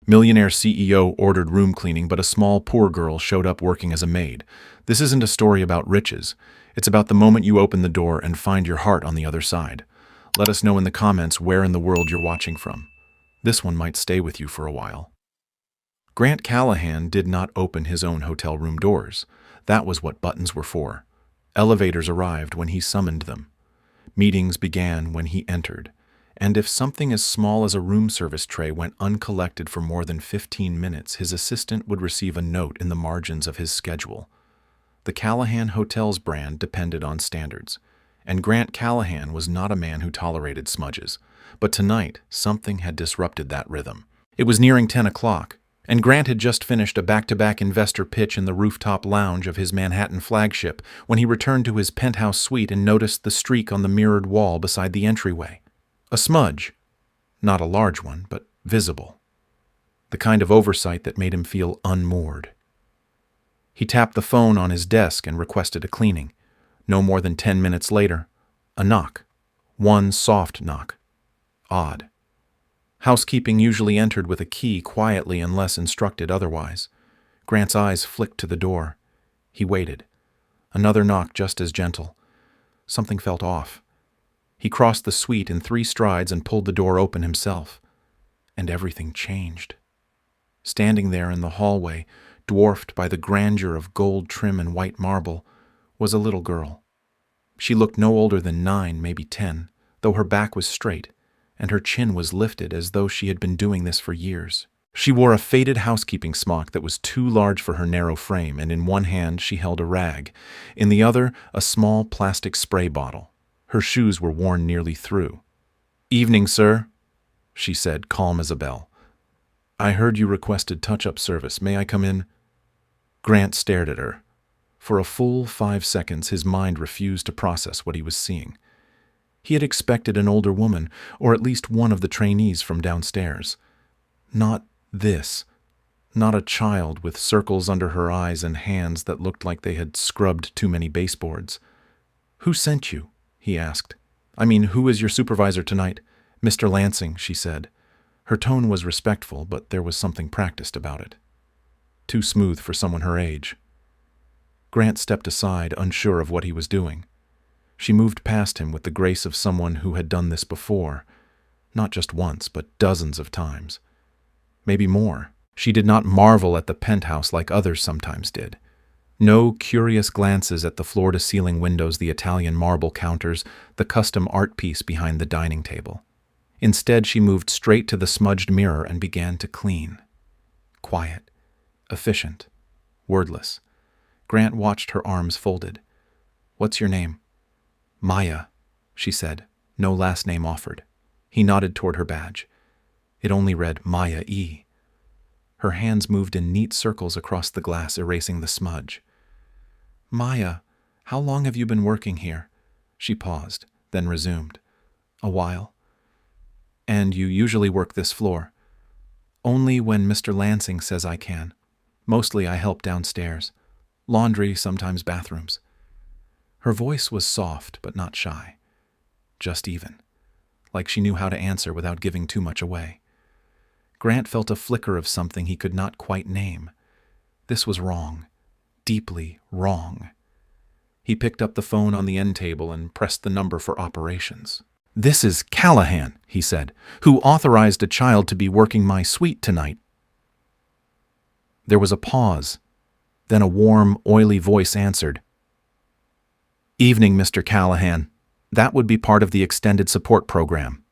Millionaire CEO ordered room cleaning, but a small, poor girl showed up working as a maid. This isn't a story about riches. It's about the moment you open the door and find your heart on the other side. Let us know in the comments where in the world you're watching from. This one might stay with you for a while. Grant Callahan did not open his own hotel room doors. That was what buttons were for. Elevators arrived when he summoned them. Meetings began when he entered. And if something as small as a room service tray went uncollected for more than 15 minutes, his assistant would receive a note in the margins of his schedule. The Callahan Hotels brand depended on standards, and Grant Callahan was not a man who tolerated smudges. But tonight, something had disrupted that rhythm. It was nearing 10 o'clock, and Grant had just finished a back-to-back investor pitch in the rooftop lounge of his Manhattan flagship when he returned to his penthouse suite and noticed the streak on the mirrored wall beside the entryway. A smudge. Not a large one, but visible. The kind of oversight that made him feel unmoored. He tapped the phone on his desk and requested a cleaning. No more than 10 minutes later, a knock. One soft knock. Odd. Housekeeping usually entered with a key quietly unless instructed otherwise. Grant's eyes flicked to the door. He waited. Another knock just as gentle. Something felt off. He crossed the suite in 3 strides and pulled the door open himself. And everything changed. Standing there in the hallway, dwarfed by the grandeur of gold trim and white marble, was a little girl. She looked no older than 9, maybe 10, though her back was straight, and her chin was lifted as though she had been doing this for years. She wore a faded housekeeping smock that was too large for her narrow frame, and in one hand she held a rag, in the other a small plastic spray bottle. Her shoes were worn nearly through. "Evening, sir," she said, calm as a bell. "I heard you requested touch-up service. May I come in?" Grant stared at her. For a full 5 seconds, his mind refused to process what he was seeing. He had expected an older woman, or at least one of the trainees from downstairs. Not this. Not a child with circles under her eyes and hands that looked like they had scrubbed too many baseboards. "Who sent you?" he asked. "I mean, who is your supervisor tonight?" "Mr. Lansing," she said. Her tone was respectful, but there was something practiced about it. Too smooth for someone her age. Grant stepped aside, unsure of what he was doing. She moved past him with the grace of someone who had done this before. Not just once, but dozens of times. Maybe more. She did not marvel at the penthouse like others sometimes did. No curious glances at the floor-to-ceiling windows, the Italian marble counters, the custom art piece behind the dining table. Instead, she moved straight to the smudged mirror and began to clean. Quiet, efficient, wordless. Grant watched her arms folded. "What's your name?" "Maya," she said, no last name offered. He nodded toward her badge. It only read Maya E. Her hands moved in neat circles across the glass, erasing the smudge. "Maya, how long have you been working here?" She paused, then resumed. "A while." "And you usually work this floor?" "Only when Mr. Lansing says I can. Mostly I help downstairs. Laundry, sometimes bathrooms." Her voice was soft, but not shy. Just even. Like she knew how to answer without giving too much away. Grant felt a flicker of something he could not quite name. This was wrong. Deeply wrong. He picked up the phone on the end table and pressed the number for operations. "This is Callahan," he said, "who authorized a child to be working my suite tonight." There was a pause. Then a warm, oily voice answered. "Evening, Mr. Callahan. That would be part of the extended support program.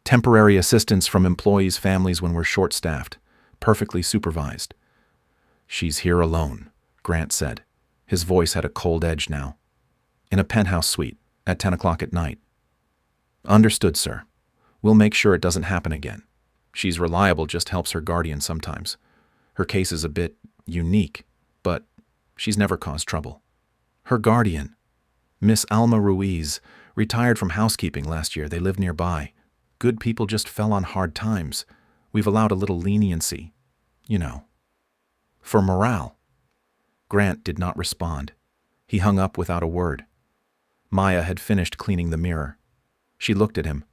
Temporary assistance from employees' families when we're short-staffed. Perfectly supervised." "She's here alone," Grant said. His voice had a cold edge now. "In a penthouse suite, at 10 o'clock at night." "Understood, sir. We'll make sure it doesn't happen again. She's reliable, just helps her guardian sometimes. Her case is a bit unique, but she's never caused trouble." Her guardian. Miss Alma Ruiz, retired from housekeeping last year. They live nearby. Good people just fell on hard times. We've allowed a little leniency. You know. For morale. Grant did not respond. He hung up without a word. Maya had finished cleaning the mirror. She looked at him.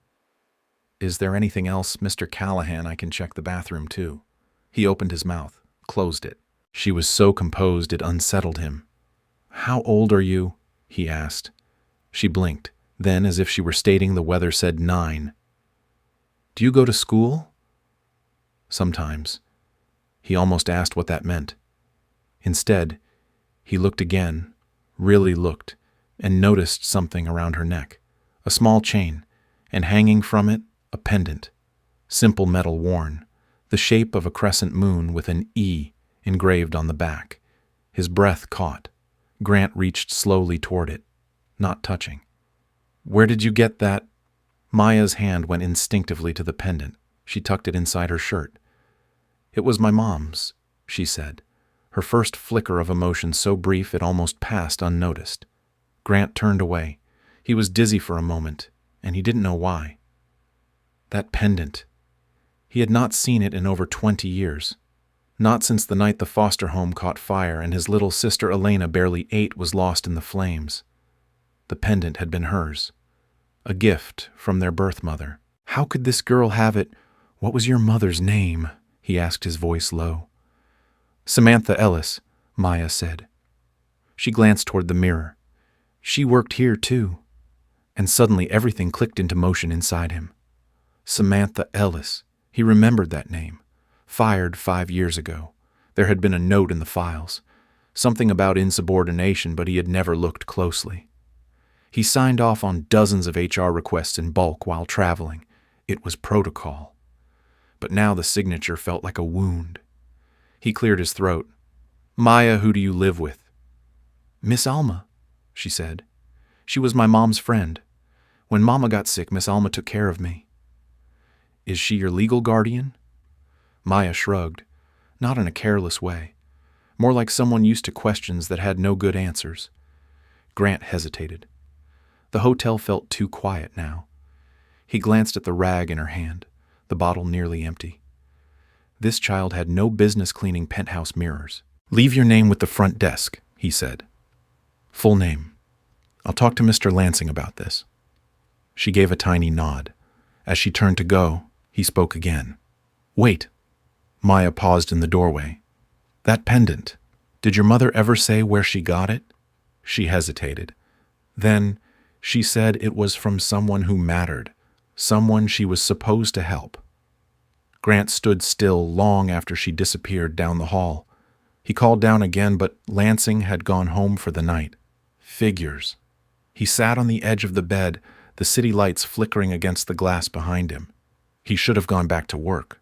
"Is there anything else, Mr. Callahan? I can check the bathroom, too." He opened his mouth, closed it. She was so composed it unsettled him. "How old are you?" he asked. She blinked. Then, as if she were stating the weather, said 9. "Do you go to school?" "Sometimes." He almost asked what that meant. Instead, he looked again, really looked, and noticed something around her neck, a small chain, and hanging from it, a pendant, simple metal worn, the shape of a crescent moon with an E engraved on the back. His breath caught. Grant reached slowly toward it, not touching. "Where did you get that?" Maya's hand went instinctively to the pendant. She tucked it inside her shirt. "It was my mom's," she said, her first flicker of emotion so brief it almost passed unnoticed. Grant turned away. He was dizzy for a moment, and he didn't know why. That pendant. He had not seen it in over 20 years. Not since the night the foster home caught fire and his little sister Elena, barely 8, was lost in the flames. The pendant had been hers. A gift from their birth mother. "How could this girl have it? What was your mother's name?" he asked, his voice low. "Samantha Ellis," Maya said. She glanced toward the mirror. "She worked here, too." And suddenly everything clicked into motion inside him. Samantha Ellis. He remembered that name. Fired 5 years ago. There had been a note in the files. Something about insubordination, but he had never looked closely. He signed off on dozens of HR requests in bulk while traveling. It was protocol. But now the signature felt like a wound. He cleared his throat. "Maya, who do you live with?" "Miss Alma," she said. "She was my mom's friend. When Mama got sick, Miss Alma took care of me." "Is she your legal guardian?" Maya shrugged, not in a careless way, more like someone used to questions that had no good answers. Grant hesitated. The hotel felt too quiet now. He glanced at the rag in her hand, the bottle nearly empty. This child had no business cleaning penthouse mirrors. "Leave your name with the front desk," he said. "Full name. I'll talk to Mr. Lansing about this." She gave a tiny nod. As she turned to go, he spoke again. "Wait." Maya paused in the doorway. "That pendant. Did your mother ever say where she got it?" She hesitated. Then she said it was from someone who mattered, someone she was supposed to help. Grant stood still long after she disappeared down the hall. He called down again, but Lansing had gone home for the night. Figures. He sat on the edge of the bed, the city lights flickering against the glass behind him. He should have gone back to work.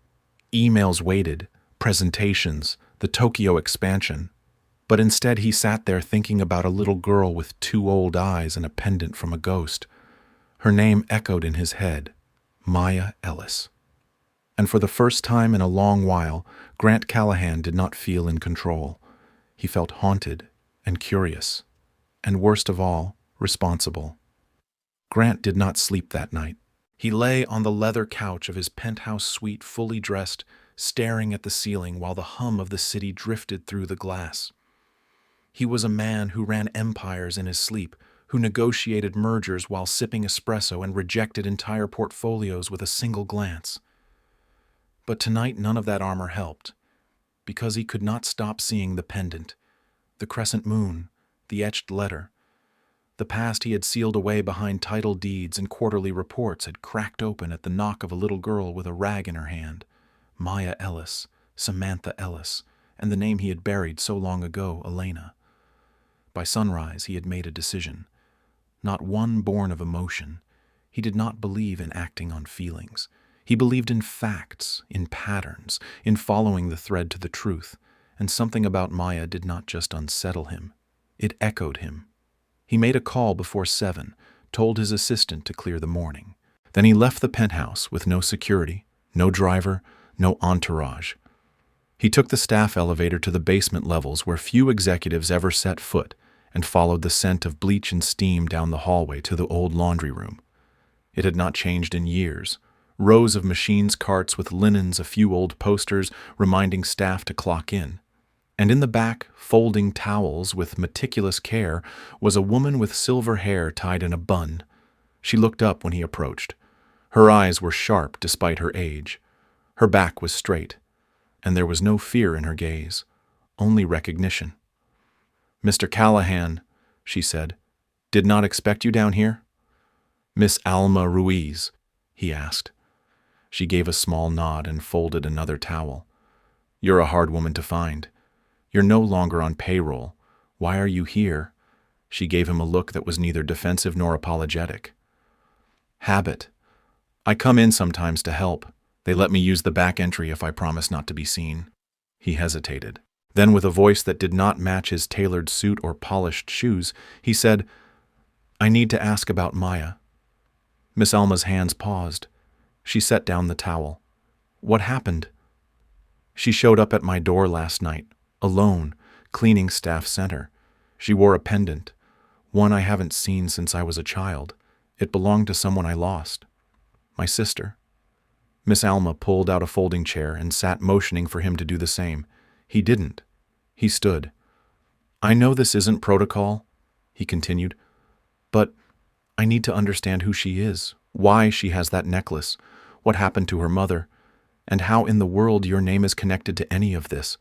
Emails waited, presentations, the Tokyo expansion. But instead he sat there thinking about a little girl with 2 old eyes and a pendant from a ghost. Her name echoed in his head, Maya Ellis. And for the first time in a long while, Grant Callahan did not feel in control. He felt haunted and curious, and worst of all, responsible. Grant did not sleep that night. He lay on the leather couch of his penthouse suite, fully dressed, staring at the ceiling while the hum of the city drifted through the glass. He was a man who ran empires in his sleep, who negotiated mergers while sipping espresso and rejected entire portfolios with a single glance. But tonight none of that armor helped, because he could not stop seeing the pendant, the crescent moon, the etched letter. The past he had sealed away behind title deeds and quarterly reports had cracked open at the knock of a little girl with a rag in her hand. Maya Ellis, Samantha Ellis, and the name he had buried so long ago, Elena. By sunrise he had made a decision. Not one born of emotion. He did not believe in acting on feelings. He believed in facts, in patterns, in following the thread to the truth, and something about Maya did not just unsettle him. It echoed him. He made a call before 7, told his assistant to clear the morning. Then he left the penthouse with no security, no driver, no entourage. He took the staff elevator to the basement levels where few executives ever set foot and followed the scent of bleach and steam down the hallway to the old laundry room. It had not changed in years. Rows of machines, carts with linens, a few old posters reminding staff to clock in. And in the back, folding towels with meticulous care, was a woman with silver hair tied in a bun. She looked up when he approached. Her eyes were sharp despite her age. Her back was straight. and there was no fear in her gaze, only recognition. "Mr. Callahan," she said, "did not expect you down here?" "Miss Alma Ruiz?" he asked. She gave a small nod and folded another towel. "You're a hard woman to find. You're no longer on payroll. Why are you here?" She gave him a look that was neither defensive nor apologetic. "Habit. I come in sometimes to help. They let me use the back entry if I promise not to be seen." He hesitated. Then, with a voice that did not match his tailored suit or polished shoes, he said, "I need to ask about Maya." Miss Alma's hands paused. She set down the towel. "What happened?" "She showed up at my door last night, alone, cleaning staff center. She wore a pendant, one I haven't seen since I was a child. It belonged to someone I lost. My sister." Miss Alma pulled out a folding chair and sat motioning for him to do the same. He didn't. He stood. "I know this isn't protocol," he continued, "but I need to understand who she is, why she has that necklace, what happened to her mother, and how in the world your name is connected to any of this."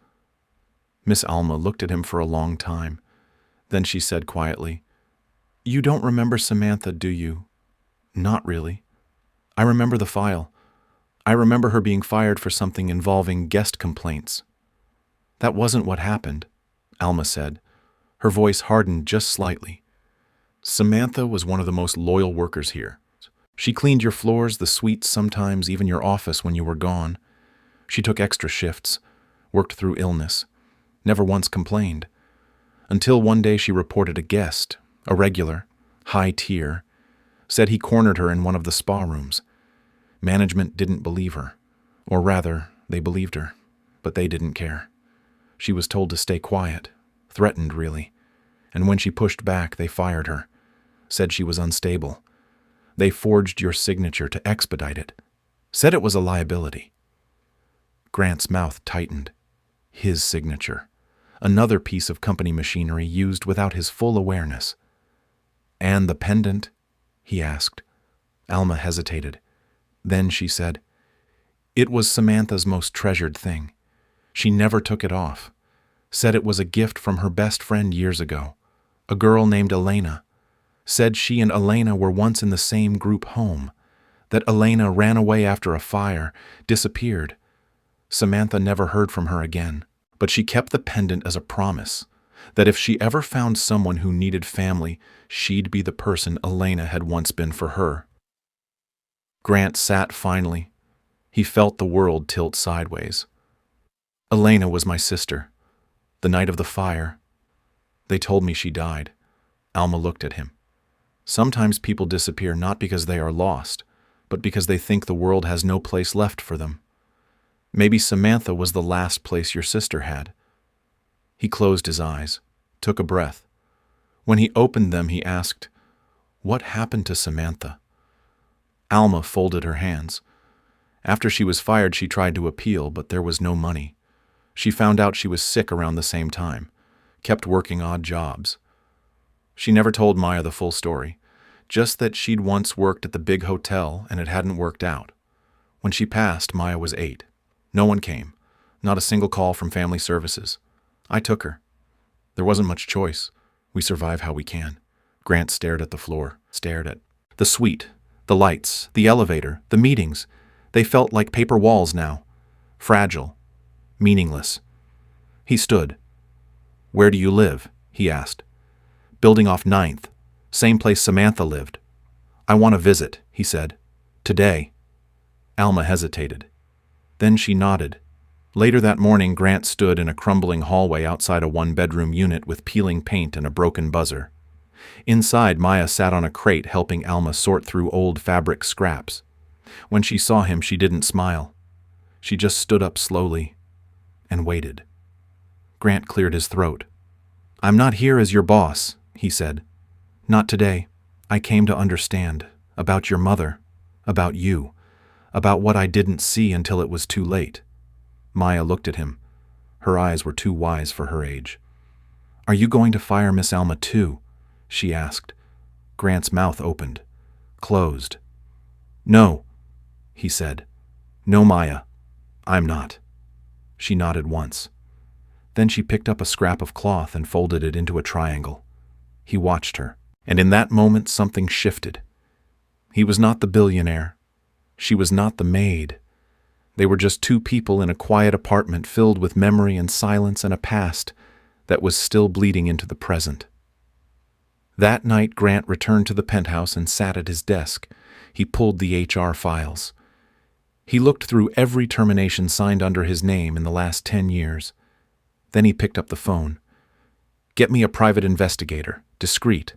Miss Alma looked at him for a long time. Then she said quietly, "You don't remember Samantha, do you?" "Not really. I remember the file. I remember her being fired for something involving guest complaints." "That wasn't what happened," Alma said. Her voice hardened just slightly. "Samantha was one of the most loyal workers here. She cleaned your floors, the suites, sometimes even your office when you were gone. She took extra shifts, worked through illness, never once complained. Until one day she reported a guest, a regular, high tier, said he cornered her in one of the spa rooms. Management didn't believe her. Or rather, they believed her, but they didn't care. She was told to stay quiet, threatened really. And when she pushed back, they fired her, said she was unstable. They forged your signature to expedite it, said it was a liability." Grant's mouth tightened. His signature. Another piece of company machinery used without his full awareness. "And the pendant?" he asked. Alma hesitated. Then she said, "It was Samantha's most treasured thing. She never took it off. Said it was a gift from her best friend years ago, a girl named Elena. Said she and Elena were once in the same group home, that Elena ran away after a fire, disappeared. Samantha never heard from her again, but she kept the pendant as a promise, that if she ever found someone who needed family, she'd be the person Elena had once been for her." Grant sat finally. He felt the world tilt sideways. "Elena was my sister. The night of the fire. They told me she died." Alma looked at him. "Sometimes people disappear not because they are lost, but because they think the world has no place left for them. Maybe Samantha was the last place your sister had." He closed his eyes, took a breath. When he opened them, he asked, "What happened to Samantha?" Alma folded her hands. After she was fired, she tried to appeal, but there was no money. She found out she was sick around the same time, kept working odd jobs. She never told Maya the full story, just that she'd once worked at the big hotel and it hadn't worked out. When she passed, Maya was 8. No one came, not a single call from family services. I took her. There wasn't much choice. We survive how we can. Grant stared at the floor, stared at the suite, the lights, the elevator, the meetings. They felt like paper walls now, fragile, meaningless. He stood. "Where do you live?" he asked. "Building off 9th, same place Samantha lived." "I want to visit," he said. "Today." Alma hesitated. Then she nodded. Later that morning, Grant stood in a crumbling hallway outside a one-bedroom unit with peeling paint and a broken buzzer. Inside, Maya sat on a crate helping Alma sort through old fabric scraps. When she saw him, she didn't smile. She just stood up slowly and waited. Grant cleared his throat. "I'm not here as your boss," he said. "Not today. I came to understand. About your mother. About you. About what I didn't see until it was too late." Maya looked at him. Her eyes were too wise for her age. "Are you going to fire Miss Alma too?" she asked. Grant's mouth opened, closed. "No," he said. "No, Maya. I'm not." She nodded once. Then she picked up a scrap of cloth and folded it into a triangle. He watched her, and in that moment something shifted. He was not the billionaire. She was not the maid. They were just two people in a quiet apartment filled with memory and silence and a past that was still bleeding into the present. That night, Grant returned to the penthouse and sat at his desk. He pulled the HR files. He looked through every termination signed under his name in the last 10 years. Then he picked up the phone. "Get me a private investigator, discreet.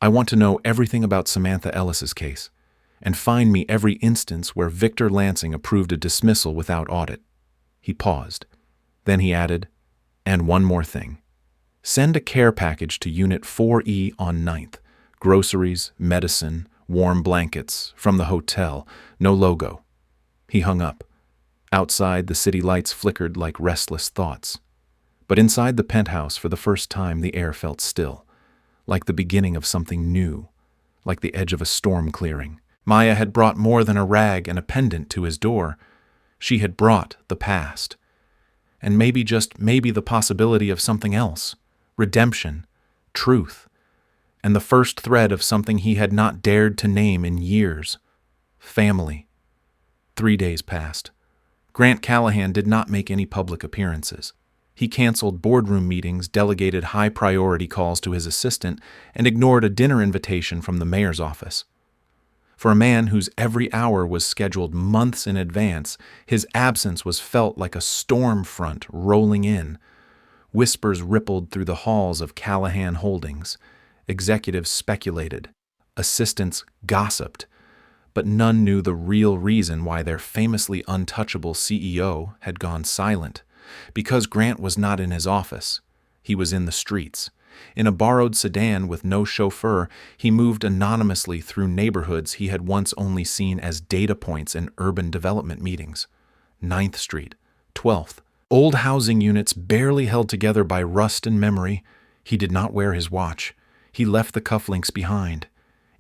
I want to know everything about Samantha Ellis's case. And find me every instance where Victor Lansing approved a dismissal without audit." He paused. Then he added, "And one more thing. Send a care package to Unit 4E on 9th. Groceries, medicine, warm blankets, from the hotel. No logo." He hung up. Outside, the city lights flickered like restless thoughts. But inside the penthouse, for the first time, the air felt still, like the beginning of something new, like the edge of a storm clearing. Maya had brought more than a rag and a pendant to his door. She had brought the past. And maybe, just maybe, the possibility of something else. Redemption. Truth. And the first thread of something he had not dared to name in years. Family. 3 days passed. Grant Callahan did not make any public appearances. He canceled boardroom meetings, delegated high-priority calls to his assistant, and ignored a dinner invitation from the mayor's office. For a man whose every hour was scheduled months in advance, his absence was felt like a storm front rolling in. Whispers rippled through the halls of Callahan Holdings. Executives speculated. Assistants gossiped. But none knew the real reason why their famously untouchable CEO had gone silent. Because Grant was not in his office. He was in the streets. In a borrowed sedan with no chauffeur, he moved anonymously through neighborhoods he had once only seen as data points in urban development meetings. 9th Street, 12th. Old housing units barely held together by rust and memory. He did not wear his watch. He left the cufflinks behind.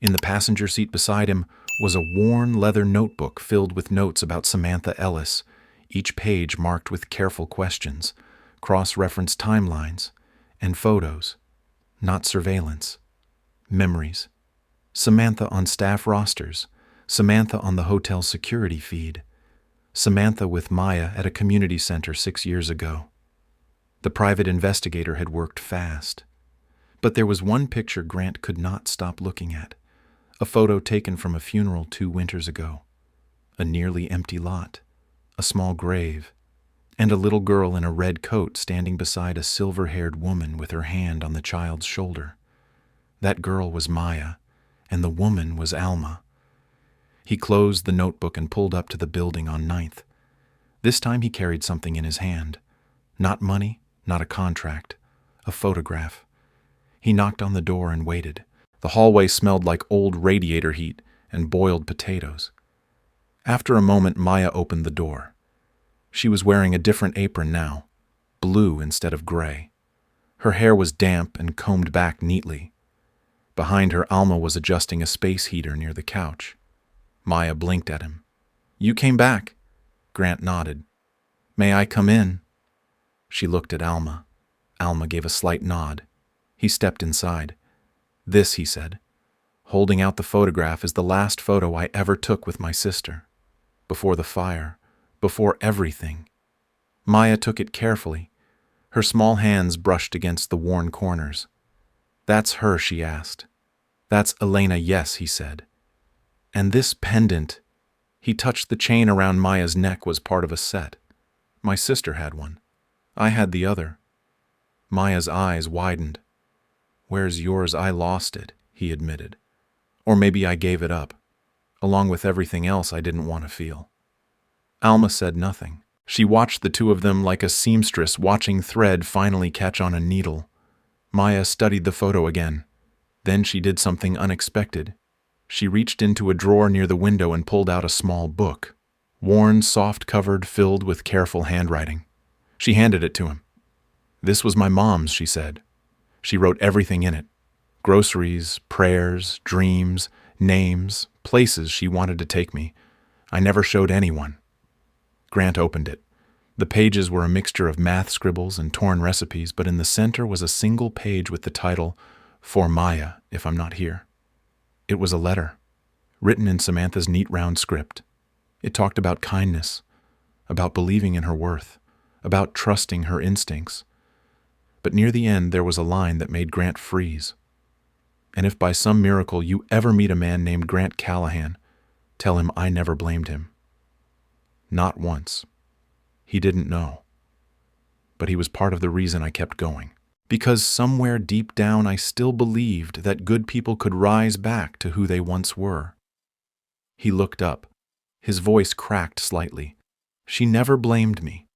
In the passenger seat beside him was a worn leather notebook filled with notes about Samantha Ellis, each page marked with careful questions, cross-referenced timelines, and photos. Not surveillance. Memories. Samantha on staff rosters. Samantha on the hotel security feed. Samantha with Maya at a community center 6 years ago. The private investigator had worked fast. But there was one picture Grant could not stop looking at. A photo taken from a funeral 2 winters ago. A nearly empty lot. A small grave. And a little girl in a red coat standing beside a silver-haired woman with her hand on the child's shoulder. That girl was Maya, and the woman was Alma. He closed the notebook and pulled up to the building on 9th. This time he carried something in his hand. Not money, not a contract, a photograph. He knocked on the door and waited. The hallway smelled like old radiator heat and boiled potatoes. After a moment, Maya opened the door. She was wearing a different apron now, blue instead of gray. Her hair was damp and combed back neatly. Behind her, Alma was adjusting a space heater near the couch. Maya blinked at him. "You came back." Grant nodded. "May I come in?" She looked at Alma. Alma gave a slight nod. He stepped inside. "This," he said, holding out the photograph, "is the last photo I ever took with my sister. Before the fire. Before everything." Maya took it carefully. Her small hands brushed against the worn corners. "That's her?" she asked. "That's Elena, yes," he said. "And this pendant," he touched the chain around Maya's neck, "was part of a set. My sister had one. I had the other." Maya's eyes widened. "Where's yours? I lost it," he admitted. "Or maybe I gave it up, along with everything else I didn't want to feel." Alma said nothing. She watched the two of them like a seamstress watching thread finally catch on a needle. Maya studied the photo again. Then she did something unexpected. She reached into a drawer near the window and pulled out a small book, worn, soft-covered, filled with careful handwriting. She handed it to him. "This was my mom's," she said. "She wrote everything in it. Groceries, prayers, dreams, names, places she wanted to take me. I never showed anyone." Grant opened it. The pages were a mixture of math scribbles and torn recipes, but in the center was a single page with the title, "For Maya, if I'm not here." It was a letter, written in Samantha's neat round script. It talked about kindness, about believing in her worth, about trusting her instincts. But near the end there was a line that made Grant freeze. "And if by some miracle you ever meet a man named Grant Callahan, tell him I never blamed him." Not once. He didn't know. But he was part of the reason I kept going. Because somewhere deep down I still believed that good people could rise back to who they once were. He looked up. His voice cracked slightly. "She never blamed me."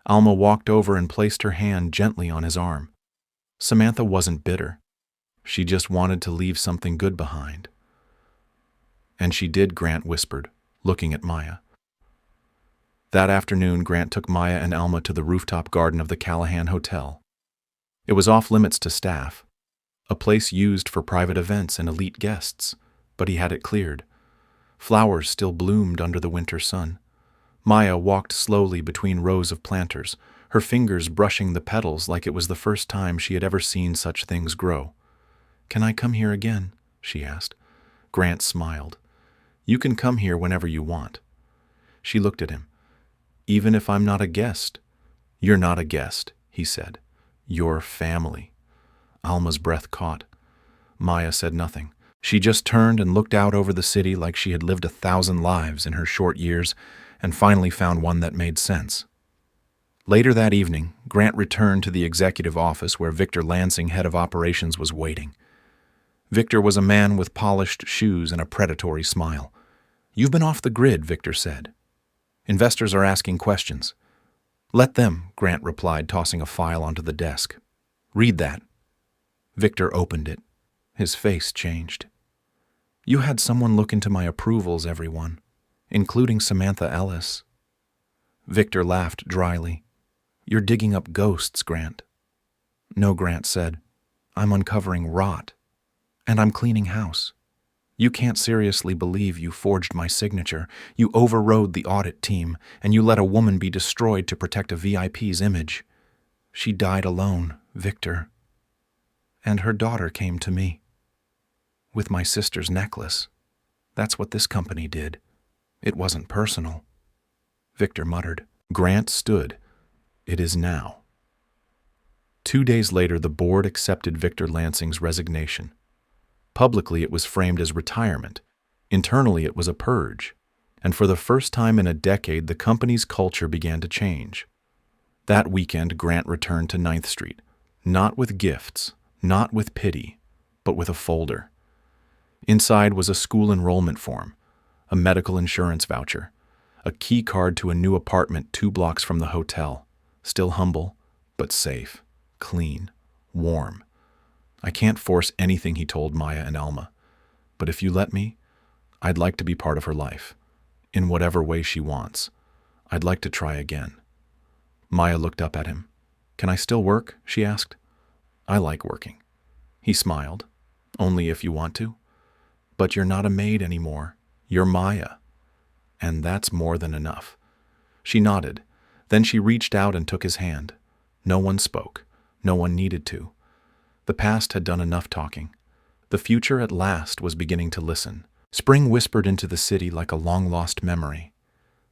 Alma walked over and placed her hand gently on his arm. Samantha wasn't bitter. She just wanted to leave something good behind. "And she did," Grant whispered, looking at Maya. That afternoon, Grant took Maya and Alma to the rooftop garden of the Callahan Hotel. It was off limits to staff, a place used for private events and elite guests, but he had it cleared. Flowers still bloomed under the winter sun. Maya walked slowly between rows of planters, her fingers brushing the petals like it was the first time she had ever seen such things grow. "Can I come here again?" she asked. Grant smiled. "You can come here whenever you want." She looked at him. "Even if I'm not a guest?" "You're not a guest," he said. "You're family." Alma's breath caught. Maya said nothing. She just turned and looked out over the city like she had lived 1,000 lives in her short years, and finally found one that made sense. Later that evening, Grant returned to the executive office where Victor Lansing, head of operations, was waiting. Victor was a man with polished shoes and a predatory smile. "You've been off the grid," Victor said. "Investors are asking questions." "Let them," Grant replied, tossing a file onto the desk. "Read that." Victor opened it. His face changed. "You had someone look into my approvals, everyone, including Samantha Ellis." Victor laughed dryly. "You're digging up ghosts, Grant." "No," Grant said. "I'm uncovering rot. And I'm cleaning house. You can't seriously believe you forged my signature, you overrode the audit team, and you let a woman be destroyed to protect a VIP's image. She died alone, Victor. And her daughter came to me. With my sister's necklace. That's what this company did. It wasn't personal." Victor muttered. Grant stood. "It is now." 2 days later, the board accepted Victor Lansing's resignation. Publicly, it was framed as retirement. Internally, it was a purge. And for the first time in a decade, the company's culture began to change. That weekend, Grant returned to 9th Street. Not with gifts, not with pity, but with a folder. Inside was a school enrollment form, a medical insurance voucher, a key card to a new apartment 2 blocks from the hotel. Still humble, but safe, clean, warm. "I can't force anything," he told Maya and Alma. "But if you let me, I'd like to be part of her life, in whatever way she wants. I'd like to try again." Maya looked up at him. "Can I still work?" she asked. "I like working." He smiled. "Only if you want to." "But you're not a maid anymore. You're Maya. And that's more than enough." She nodded. Then she reached out and took his hand. No one spoke. No one needed to. The past had done enough talking. The future at last was beginning to listen. Spring whispered into the city like a long-lost memory.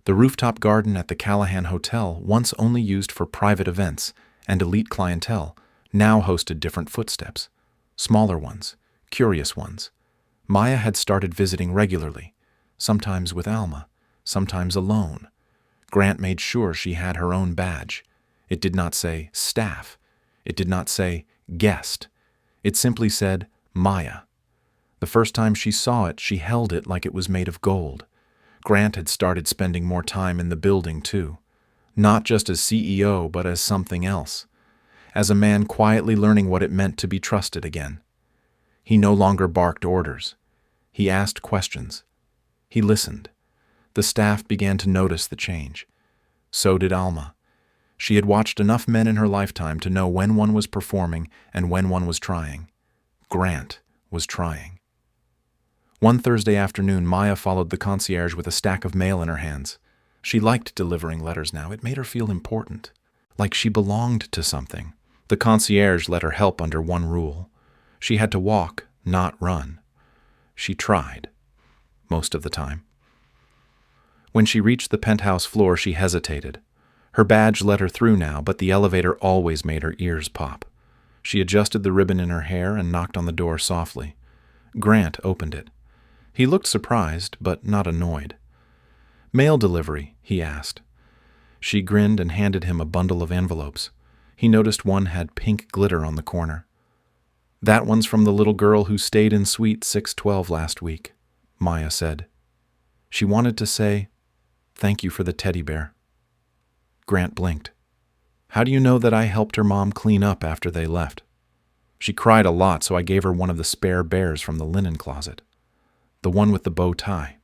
The rooftop garden at the Callahan Hotel, once only used for private events and elite clientele, now hosted different footsteps. Smaller ones, curious ones. Maya had started visiting regularly, sometimes with Alma, sometimes alone. Grant made sure she had her own badge. It did not say staff. It did not say guest. It simply said Maya. The first time she saw it, she held it like it was made of gold. Grant had started spending more time in the building, too. Not just as CEO, but as something else. As a man quietly learning what it meant to be trusted again. He no longer barked orders. He asked questions. He listened. The staff began to notice the change. So did Alma. She had watched enough men in her lifetime to know when one was performing and when one was trying. Grant was trying. One Thursday afternoon, Maya followed the concierge with a stack of mail in her hands. She liked delivering letters now. It made her feel important, like she belonged to something. The concierge let her help under one rule. She had to walk, not run. She tried, most of the time. When she reached the penthouse floor, she hesitated. Her badge let her through now, but the elevator always made her ears pop. She adjusted the ribbon in her hair and knocked on the door softly. Grant opened it. He looked surprised, but not annoyed. "Mail delivery?" he asked. She grinned and handed him a bundle of envelopes. He noticed one had pink glitter on the corner. "That one's from the little girl who stayed in Suite 612 last week," Maya said. She wanted to say, "Thank you for the teddy bear." Grant blinked. "How do you know that I helped her mom clean up after they left?" "She cried a lot, so I gave her one of the spare bears from the linen closet. The one with the bow tie."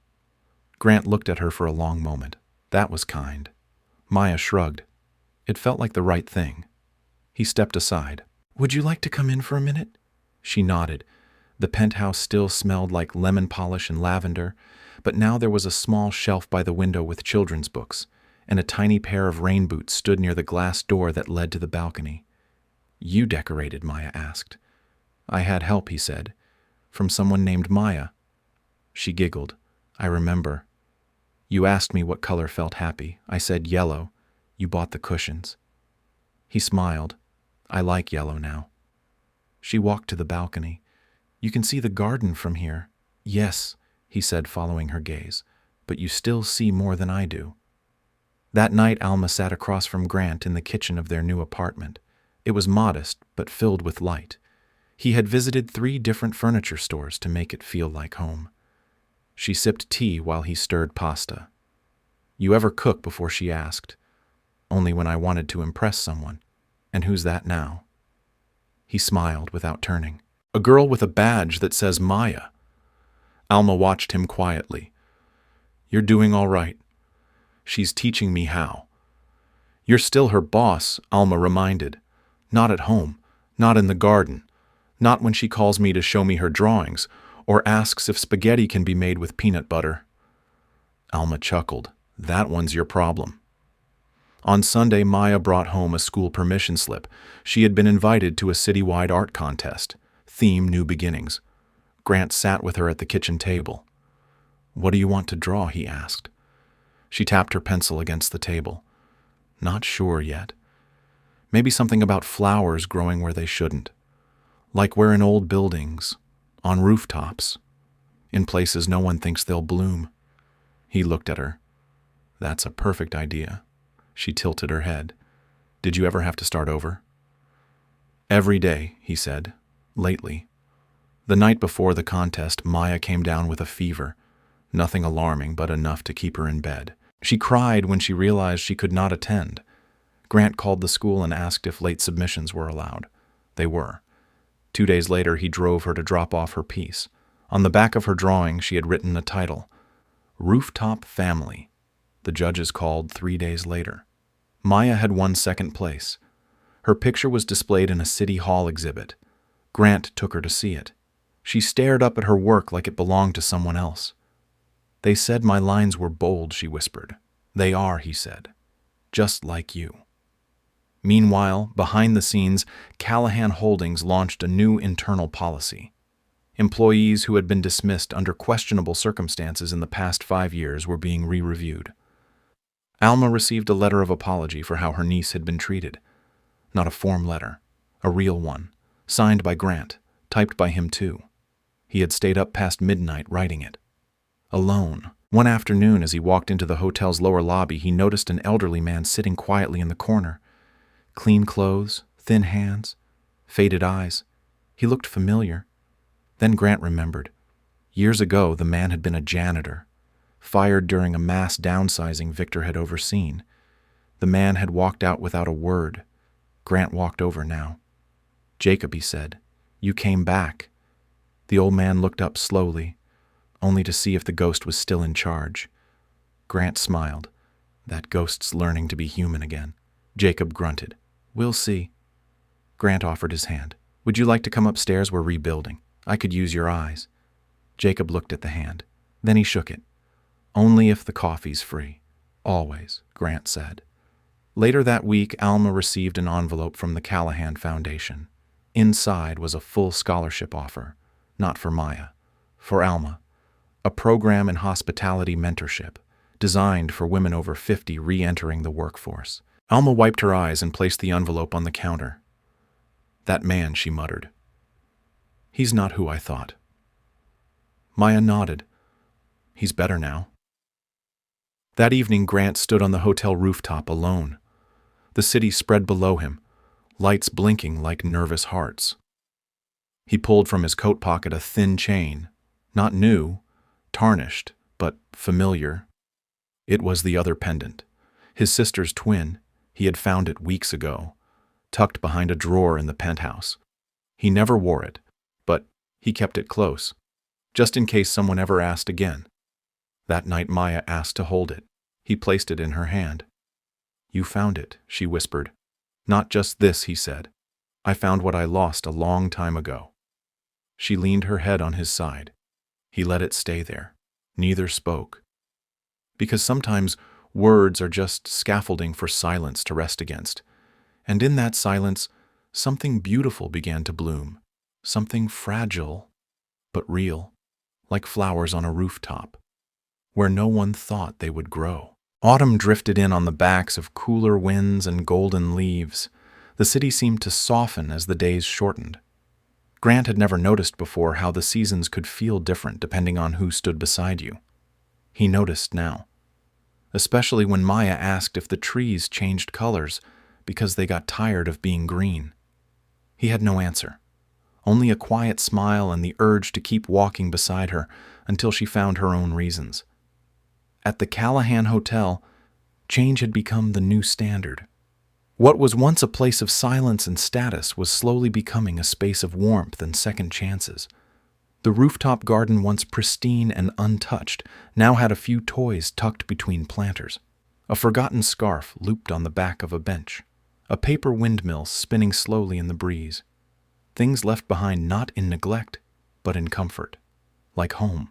Grant looked at her for a long moment. That was kind. Maya shrugged. It felt like the right thing. He stepped aside. "Would you like to come in for a minute?" She nodded. The penthouse still smelled like lemon polish and lavender, but now there was a small shelf by the window with children's books, and a tiny pair of rain boots stood near the glass door that led to the balcony. "You decorated?" Maya asked. "I had help," he said. "From someone named Maya." She giggled. "I remember. You asked me what color felt happy. I said yellow. You bought the cushions." He smiled. "I like yellow now." She walked to the balcony. "You can see the garden from here." "Yes," he said, following her gaze, "but you still see more than I do." That night, Alma sat across from Grant in the kitchen of their new apartment. It was modest, but filled with light. He had visited 3 different furniture stores to make it feel like home. She sipped tea while he stirred pasta. "You ever cook?" before she asked. "Only when I wanted to impress someone. And who's that now?" He smiled without turning. "A girl with a badge that says Maya." Alma watched him quietly. "You're doing all right. She's teaching me how." "You're still her boss," Alma reminded. "Not at home, not in the garden, not when she calls me to show me her drawings, or asks if spaghetti can be made with peanut butter." Alma chuckled. "That one's your problem." On Sunday, Maya brought home a school permission slip. She had been invited to a citywide art contest. Theme New Beginnings. Grant sat with her at the kitchen table. "What do you want to draw?" he asked. She tapped her pencil against the table. "Not sure yet. Maybe something about flowers growing where they shouldn't. Like we're in old buildings, on rooftops, in places no one thinks they'll bloom." He looked at her. "That's a perfect idea." She tilted her head. "Did you ever have to start over?" "Every day," he said. "Lately." The night before the contest, Maya came down with a fever. Nothing alarming, but enough to keep her in bed. She cried when she realized she could not attend. Grant called the school and asked if late submissions were allowed. They were. 2 days later, he drove her to drop off her piece. On the back of her drawing, she had written a title, "Rooftop Family." The judges called 3 days later. Maya had won second place. Her picture was displayed in a city hall exhibit. Grant took her to see it. She stared up at her work like it belonged to someone else. "They said my lines were bold," she whispered. "They are," he said. "Just like you." Meanwhile, behind the scenes, Callahan Holdings launched a new internal policy. Employees who had been dismissed under questionable circumstances in the past 5 years were being re-reviewed. Alma received a letter of apology for how her niece had been treated. Not a form letter, a real one, signed by Grant, typed by him too. He had stayed up past midnight writing it. Alone. One afternoon, as he walked into the hotel's lower lobby, he noticed an elderly man sitting quietly in the corner. Clean clothes, thin hands, faded eyes. He looked familiar. Then Grant remembered. Years ago, the man had been a janitor, fired during a mass downsizing Victor had overseen. The man had walked out without a word. Grant walked over now. "Jacob," he said, "you came back." The old man looked up slowly, only to see if the ghost was still in charge. Grant smiled. That ghost's learning to be human again. Jacob grunted. "We'll see." Grant offered his hand. "Would you like to come upstairs? We're rebuilding. I could use your eyes." Jacob looked at the hand. Then he shook it. "Only if the coffee's free." Always, Grant said. Later that week, Alma received an envelope from the Callahan Foundation. Inside was a full scholarship offer, not for Maya, for Alma, a program in hospitality mentorship designed for women over 50 re-entering the workforce. Alma wiped her eyes and placed the envelope on the counter. That man, she muttered. He's not who I thought. Maya nodded. He's better now. That evening, Grant stood on the hotel rooftop alone. The city spread below him, lights blinking like nervous hearts. He pulled from his coat pocket a thin chain, not new, tarnished, but familiar. It was the other pendant, his sister's twin. He had found it weeks ago, tucked behind a drawer in the penthouse. He never wore it, but he kept it close, just in case someone ever asked again. That night Maya asked to hold it. He placed it in her hand. You found it, she whispered. Not just this, he said. I found what I lost a long time ago. She leaned her head on his side. He let it stay there. Neither spoke. Because sometimes words are just scaffolding for silence to rest against. And in that silence, something beautiful began to bloom. Something fragile, but real, like flowers on a rooftop, where no one thought they would grow. Autumn drifted in on the backs of cooler winds and golden leaves. The city seemed to soften as the days shortened. Grant had never noticed before how the seasons could feel different depending on who stood beside you. He noticed now, especially when Maya asked if the trees changed colors because they got tired of being green. He had no answer, only a quiet smile and the urge to keep walking beside her until she found her own reasons. At the Callahan Hotel, change had become the new standard. What was once a place of silence and status was slowly becoming a space of warmth and second chances. The rooftop garden, once pristine and untouched, now had a few toys tucked between planters. A forgotten scarf looped on the back of a bench. A paper windmill spinning slowly in the breeze. Things left behind not in neglect, but in comfort, like home.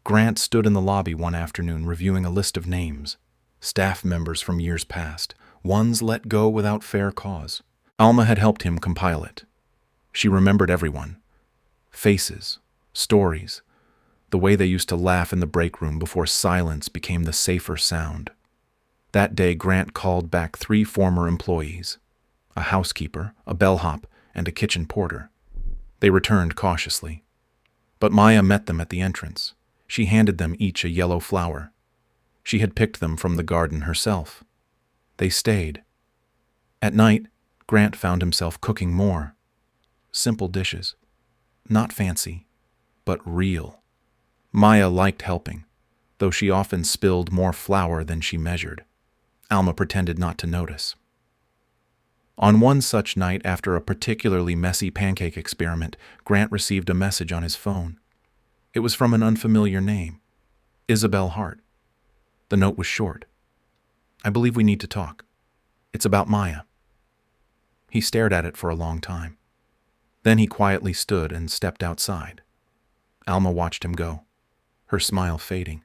Grant stood in the lobby one afternoon reviewing a list of names, staff members from years past, ones let go without fair cause. Alma had helped him compile it. She remembered everyone. Faces, stories, the way they used to laugh in the break room before silence became the safer sound. That day, Grant called back 3 former employees, a housekeeper, a bellhop, and a kitchen porter. They returned cautiously. But Maya met them at the entrance. She handed them each a yellow flower. She had picked them from the garden herself. They stayed. At night, Grant found himself cooking more. Simple dishes. Not fancy, but real. Maya liked helping, though she often spilled more flour than she measured. Alma pretended not to notice. On one such night, after a particularly messy pancake experiment, Grant received a message on his phone. It was from an unfamiliar name, Isabel Hart. The note was short. I believe we need to talk. It's about Maya. He stared at it for a long time. Then he quietly stood and stepped outside. Alma watched him go, her smile fading.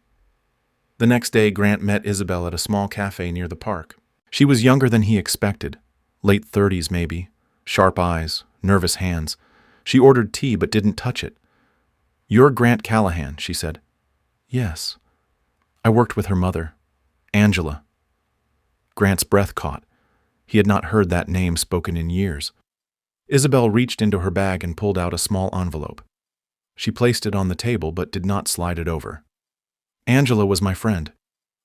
The next day, Grant met Isabel at a small cafe near the park. She was younger than he expected, late 30s maybe, sharp eyes, nervous hands. She ordered tea but didn't touch it. You're Grant Callahan, she said. Yes. I worked with her mother, Angela. Grant's breath caught. He had not heard that name spoken in years. Isabel reached into her bag and pulled out a small envelope. She placed it on the table but did not slide it over. Angela was my friend.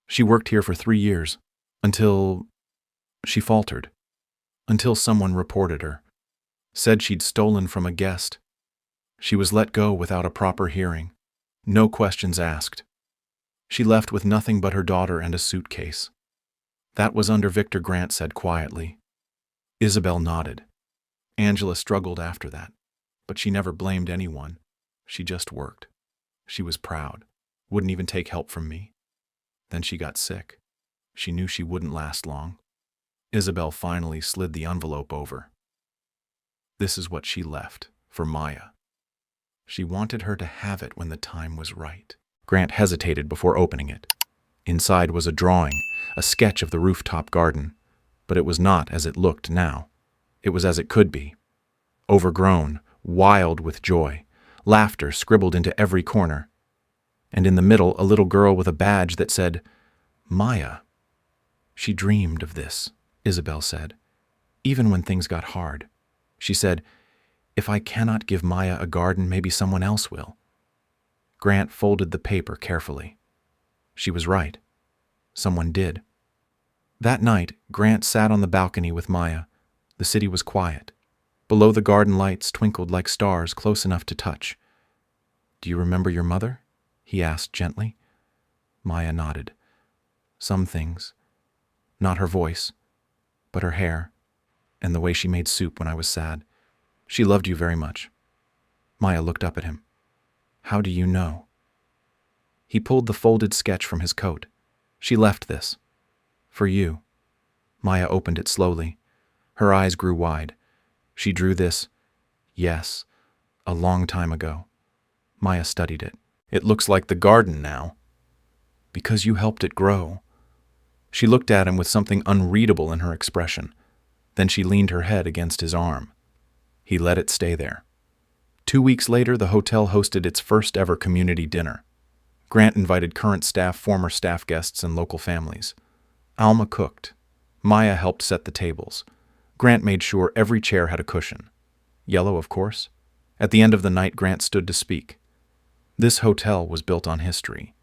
She worked here for 3 years, until she faltered. Until someone reported her. Said she'd stolen from a guest. She was let go without a proper hearing. No questions asked. She left with nothing but her daughter and a suitcase. That was under Victor, Grant said quietly. Isabel nodded. Angela struggled after that, but she never blamed anyone. She just worked. She was proud. Wouldn't even take help from me. Then she got sick. She knew she wouldn't last long. Isabel finally slid the envelope over. This is what she left for Maya. She wanted her to have it when the time was right. Grant hesitated before opening it. Inside was a drawing, a sketch of the rooftop garden, but it was not as it looked now. It was as it could be. Overgrown, wild with joy, laughter scribbled into every corner. And in the middle, a little girl with a badge that said, Maya. She dreamed of this, Isabel said, even when things got hard. She said, if I cannot give Maya a garden, maybe someone else will. Grant folded the paper carefully. She was right. Someone did. That night, Grant sat on the balcony with Maya. The city was quiet. Below, the garden lights twinkled like stars close enough to touch. Do you remember your mother? He asked gently. Maya nodded. Some things. Not her voice, but her hair, and the way she made soup when I was sad. She loved you very much. Maya looked up at him. How do you know? He pulled the folded sketch from his coat. She left this. For you. Maya opened it slowly. Her eyes grew wide. She drew this. Yes, a long time ago. Maya studied it. It looks like the garden now. Because you helped it grow. She looked at him with something unreadable in her expression. Then she leaned her head against his arm. He let it stay there. 2 weeks later, the hotel hosted its first ever community dinner. Grant invited current staff, former staff guests, and local families. Alma cooked. Maya helped set the tables. Grant made sure every chair had a cushion. Yellow, of course. At the end of the night, Grant stood to speak. This hotel was built on history.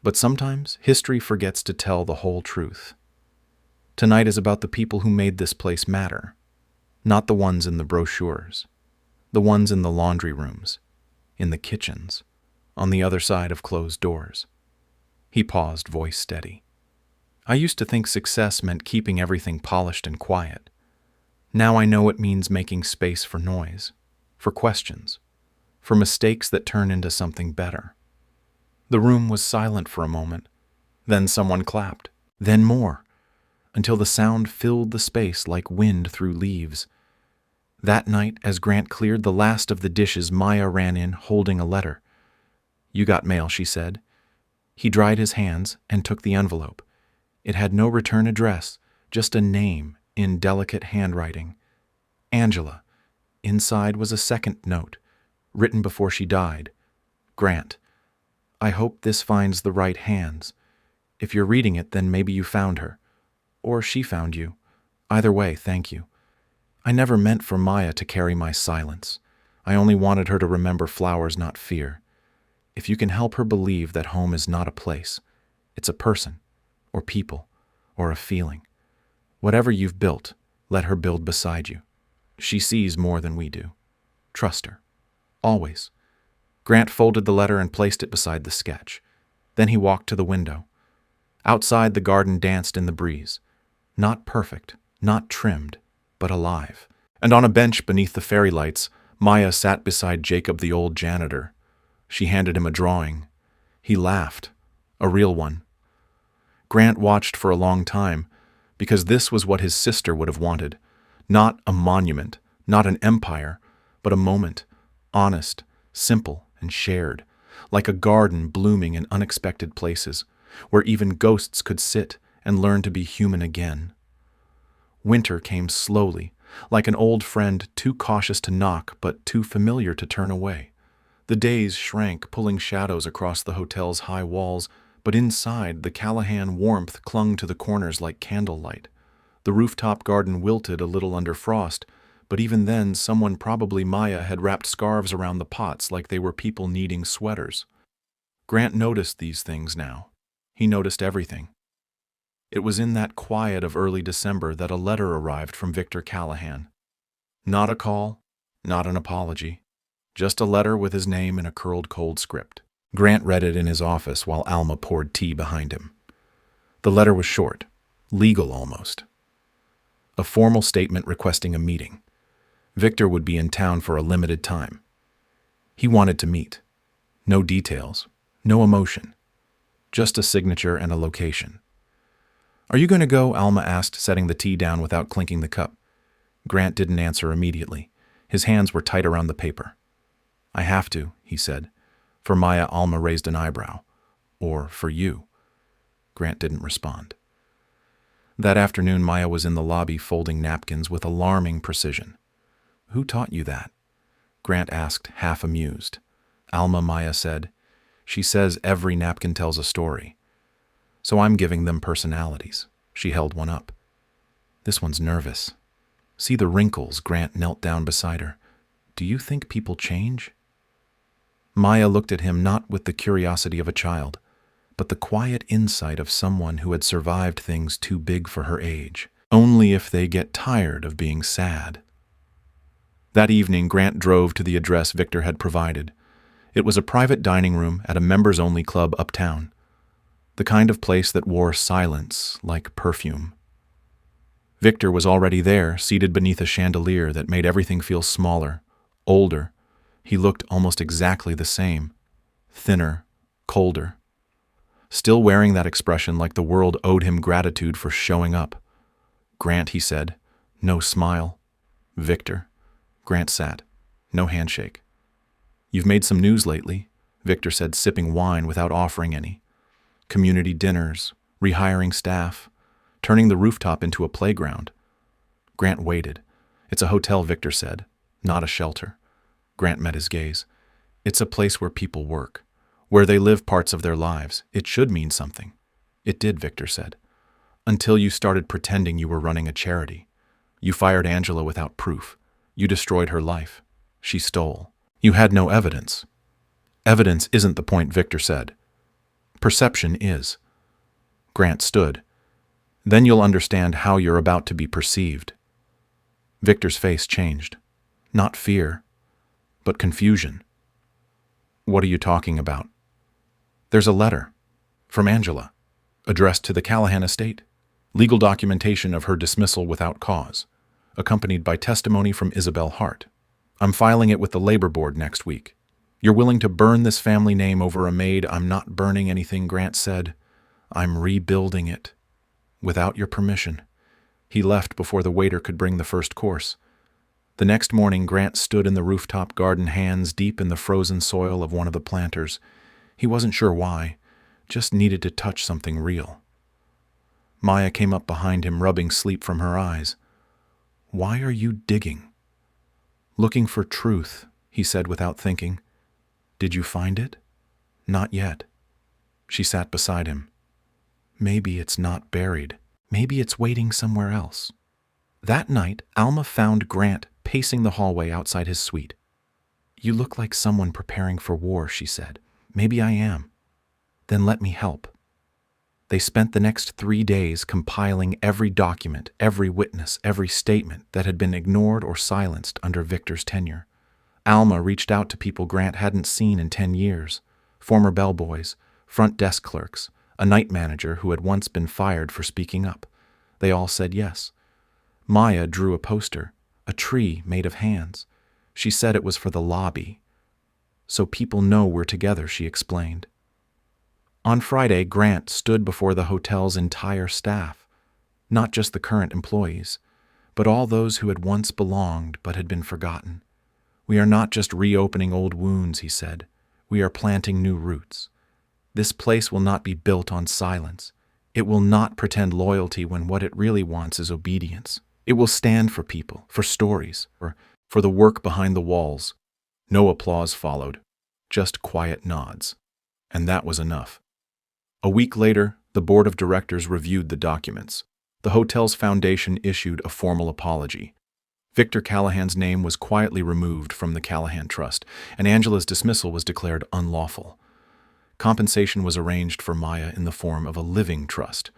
But sometimes, history forgets to tell the whole truth. Tonight is about the people who made this place matter. Not the ones in the brochures. The ones in the laundry rooms, in the kitchens, on the other side of closed doors. He paused, voice steady. I used to think success meant keeping everything polished and quiet. Now I know it means making space for noise, for questions, for mistakes that turn into something better. The room was silent for a moment. Then someone clapped, then more, until the sound filled the space like wind through leaves. That night, as Grant cleared the last of the dishes, Maya ran in, holding a letter. You got mail, she said. He dried his hands and took the envelope. It had no return address, just a name in delicate handwriting. Angela. Inside was a second note, written before she died. Grant. I hope this finds the right hands. If you're reading it, then maybe you found her. Or she found you. Either way, thank you. I never meant for Maya to carry my silence. I only wanted her to remember flowers, not fear. If you can help her believe that home is not a place, it's a person, or people, or a feeling. Whatever you've built, let her build beside you. She sees more than we do. Trust her. Always. Grant folded the letter and placed it beside the sketch. Then he walked to the window. Outside, the garden danced in the breeze. Not perfect, not trimmed, but alive. And on a bench beneath the fairy lights, Maya sat beside Jacob, the old janitor. She handed him a drawing. He laughed. A real one. Grant watched for a long time, because this was what his sister would have wanted. Not a monument, not an empire, but a moment, honest, simple, and shared, like a garden blooming in unexpected places, where even ghosts could sit and learn to be human again. Winter came slowly, like an old friend too cautious to knock but too familiar to turn away. The days shrank, pulling shadows across the hotel's high walls, but inside, the Callahan warmth clung to the corners like candlelight. The rooftop garden wilted a little under frost, but even then, someone, probably Maya, had wrapped scarves around the pots like they were people needing sweaters. Grant noticed these things now. He noticed everything. It was in that quiet of early December that a letter arrived from Victor Callahan. Not a call, not an apology, just a letter with his name in a curled cold script. Grant read it in his office while Alma poured tea behind him. The letter was short, legal almost. A formal statement requesting a meeting. Victor would be in town for a limited time. He wanted to meet. No details, no emotion, just a signature and a location. Are you going to go? Alma asked, setting the tea down without clinking the cup. Grant didn't answer immediately. His hands were tight around the paper. I have to, he said. For Maya, Alma raised an eyebrow. Or for you. Grant didn't respond. That afternoon, Maya was in the lobby folding napkins with alarming precision. "Who taught you that?" Grant asked, half amused. "Alma," Maya said. "She says every napkin tells a story. So I'm giving them personalities." She held one up. "This one's nervous. See the wrinkles?" Grant knelt down beside her. "Do you think people change?" Maya looked at him not with the curiosity of a child, but the quiet insight of someone who had survived things too big for her age. "Only if they get tired of being sad." That evening, Grant drove to the address Victor had provided. It was a private dining room at a members-only club uptown, the kind of place that wore silence like perfume. Victor was already there, seated beneath a chandelier that made everything feel smaller, older. He looked almost exactly the same, thinner, colder. Still wearing that expression like the world owed him gratitude for showing up. "Grant," he said. No smile. "Victor." Grant sat. No handshake. "You've made some news lately," Victor said, sipping wine without offering any. "Community dinners, rehiring staff, turning the rooftop into a playground." Grant waited. "It's a hotel," Victor said, "not a shelter." Grant met his gaze. "It's a place where people work, where they live parts of their lives. It should mean something." "It did," Victor said. "Until you started pretending you were running a charity. You fired Angela without proof. You destroyed her life. She stole. You had no evidence." "Evidence isn't the point," Victor said. "Perception is." Grant stood. "Then you'll understand how you're about to be perceived." Victor's face changed. Not fear, but confusion. "What are you talking about?" "There's a letter. From Angela. Addressed to the Callahan estate. Legal documentation of her dismissal without cause. Accompanied by testimony from Isabel Hart. I'm filing it with the labor board next week. You're willing to burn this family name over a maid?" "I'm not burning anything," Grant said. "I'm rebuilding it. Without your permission." He left before the waiter could bring the first course. The next morning, Grant stood in the rooftop garden, hands deep in the frozen soil of one of the planters. He wasn't sure why, just needed to touch something real. Maya came up behind him, rubbing sleep from her eyes. "Why are you digging?" "Looking for truth," he said without thinking. "Did you find it?" "Not yet." She sat beside him. "Maybe it's not buried. Maybe it's waiting somewhere else." That night, Alma found Grant pacing the hallway outside his suite. "You look like someone preparing for war," she said. "Maybe I am. Then let me help." They spent the next 3 days compiling every document, every witness, every statement that had been ignored or silenced under Victor's tenure. Alma reached out to people Grant hadn't seen in 10 years, former bellboys, front desk clerks, a night manager who had once been fired for speaking up. They all said yes. Maya drew a poster, a tree made of hands. She said it was for the lobby. "So people know we're together," she explained. On Friday, Grant stood before the hotel's entire staff, not just the current employees, but all those who had once belonged but had been forgotten. "We are not just reopening old wounds," he said. "We are planting new roots. This place will not be built on silence. It will not pretend loyalty when what it really wants is obedience. It will stand for people, for stories, for the work behind the walls." No applause followed, just quiet nods. And that was enough. A week later, the board of directors reviewed the documents. The hotel's foundation issued a formal apology. Victor Callahan's name was quietly removed from the Callahan Trust, and Angela's dismissal was declared unlawful. Compensation was arranged for Maya in the form of a living trust.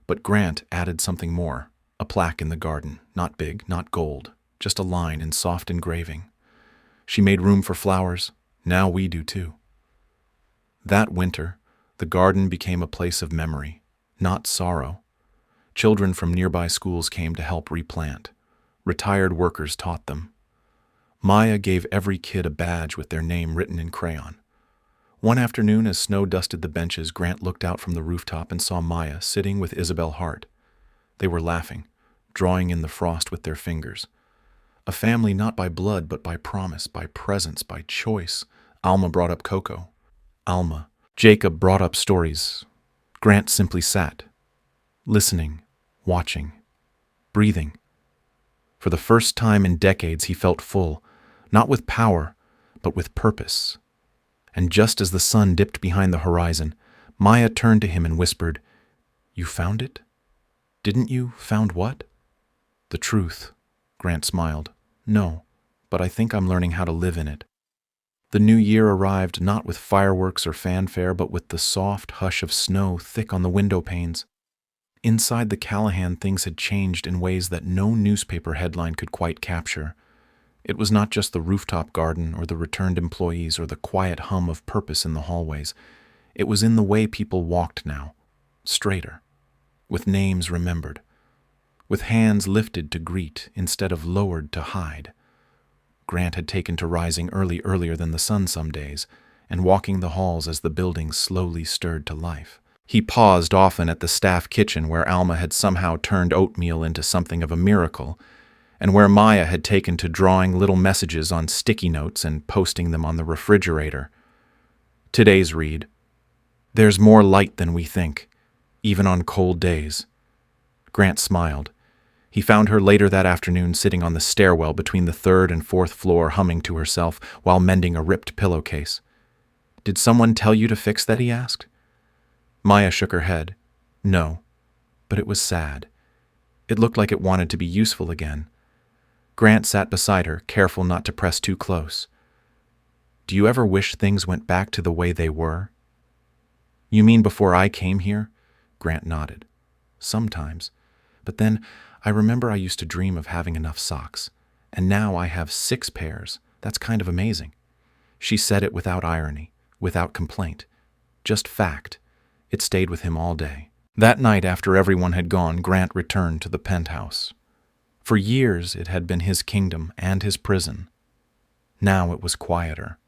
But Grant added something more, a plaque in the garden, not big, not gold, just a line in soft engraving. "She made room for flowers. Now we do too." That winter, the garden became a place of memory, not sorrow. Children from nearby schools came to help replant. Retired workers taught them. Maya gave every kid a badge with their name written in crayon. One afternoon, as snow dusted the benches, Grant looked out from the rooftop and saw Maya sitting with Isabel Hart. They were laughing, drawing in the frost with their fingers. A family not by blood, but by promise, by presence, by choice. Alma brought up Coco. Jacob brought up stories. Grant simply sat, listening, watching, breathing. For the first time in decades, he felt full, not with power, but with purpose. And just as the sun dipped behind the horizon, Maya turned to him and whispered, "You found it? Didn't you? Found what?" "The truth," Grant smiled. "No, but I think I'm learning how to live in it." The new year arrived not with fireworks or fanfare, but with the soft hush of snow thick on the window panes. Inside the Callahan, things had changed in ways that no newspaper headline could quite capture. It was not just the rooftop garden or the returned employees or the quiet hum of purpose in the hallways. It was in the way people walked now, straighter, with names remembered, with hands lifted to greet instead of lowered to hide. Grant had taken to rising earlier than the sun some days, and walking the halls as the buildings slowly stirred to life. He paused often at the staff kitchen where Alma had somehow turned oatmeal into something of a miracle, and where Maya had taken to drawing little messages on sticky notes and posting them on the refrigerator. Today's read: "There's more light than we think, even on cold days." Grant smiled. He found her later that afternoon sitting on the stairwell between the third and fourth floor, humming to herself while mending a ripped pillowcase. "Did someone tell you to fix that?" he asked. Maya shook her head. "No, but it was sad. It looked like it wanted to be useful again." Grant sat beside her, careful not to press too close. "Do you ever wish things went back to the way they were?" "You mean before I came here?" Grant nodded. "Sometimes. But then I remember I used to dream of having enough socks, and now I have 6 pairs. That's kind of amazing." She said it without irony, without complaint, just fact. It stayed with him all day. That night, after everyone had gone, Grant returned to the penthouse. For years it had been his kingdom and his prison. Now it was quieter,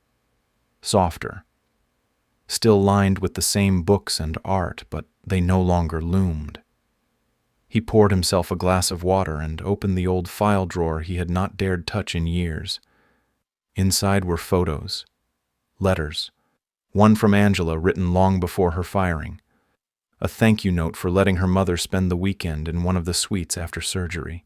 softer, still lined with the same books and art, but they no longer loomed. He poured himself a glass of water and opened the old file drawer he had not dared touch in years. Inside were photos, letters, one from Angela written long before her firing, a thank you note for letting her mother spend the weekend in one of the suites after surgery,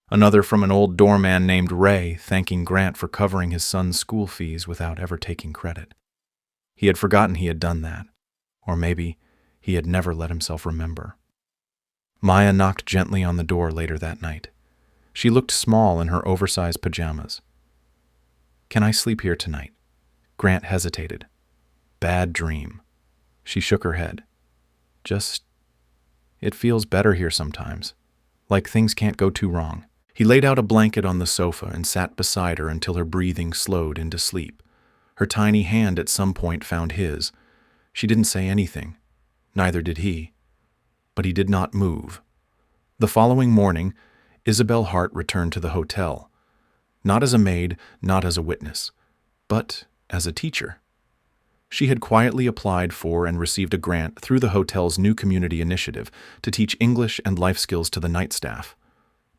another from an old doorman named Ray thanking Grant for covering his son's school fees without ever taking credit. He had forgotten he had done that, or maybe he had never let himself remember. Maya knocked gently on the door later that night. She looked small in her oversized pajamas. "Can I sleep here tonight?" Grant hesitated. "Bad dream." She shook her head. It feels better here sometimes. Like things can't go too wrong." He laid out a blanket on the sofa and sat beside her until her breathing slowed into sleep. Her tiny hand at some point found his. She didn't say anything. Neither did he. But he did not move. The following morning, Isabel Hart returned to the hotel. Not as a maid, not as a witness, but as a teacher. She had quietly applied for and received a grant through the hotel's new community initiative to teach English and life skills to the night staff.